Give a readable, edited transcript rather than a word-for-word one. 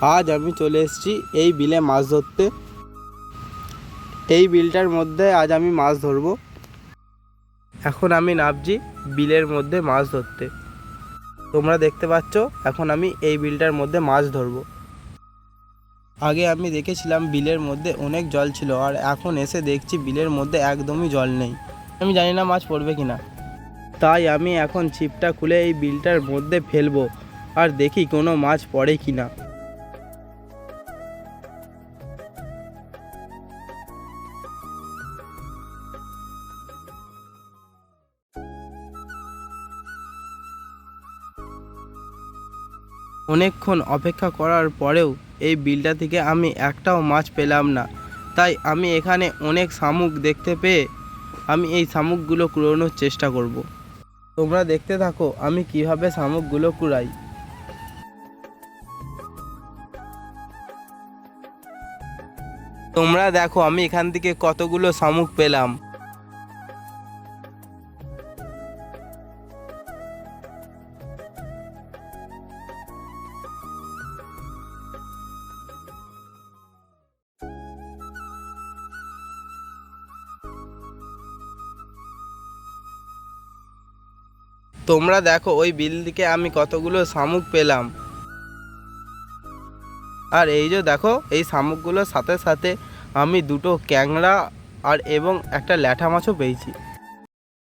আজ আমি চলে এসেছি এই বিলে মাছ ধরতে। এই বিলটার মধ্যে আজ আমি মাছ ধরবো। এখন আমি নামছি বিলের মধ্যে মাছ ধরতে। তোমরা দেখতে পাচ্ছ এখন আমি এই বিলটার মধ্যে মাছ ধরবো। আগে আমি দেখেছিলাম বিলের মধ্যে অনেক জল ছিল, আর এখন এসে দেখছি বিলের মধ্যে একদমই জল নেই। আমি জানি না মাছ পড়বে কিনা, তাই আমি এখন ছিপটা খুলে এই বিলটার মধ্যে ফেলবো আর দেখি কোনো মাছ পড়ে কিনা। অনেকক্ষণ অপেক্ষা করার পরেও এই বিলটা থেকে আমি একটাও মাছ পেলাম না। তাই আমি এখানে অনেক শামুক দেখতে পেয়ে আমি এই শামুকগুলো কুড়ানোর চেষ্টা করব। তোমরা দেখতে থাকো আমি কিভাবে শামুকগুলো কুড়াই। তোমরা দেখো আমি এখান থেকে কতগুলো শামুক পেলাম। তোমরা দেখো ওই বিল থেকে আমি কতগুলো শামুক পেলাম। আর এই যে দেখো এই শামুকগুলোর সাথে সাথে আমি দুটো ক্যাংড়া আর এবং একটা ল্যাঠা মাছও পেয়েছি।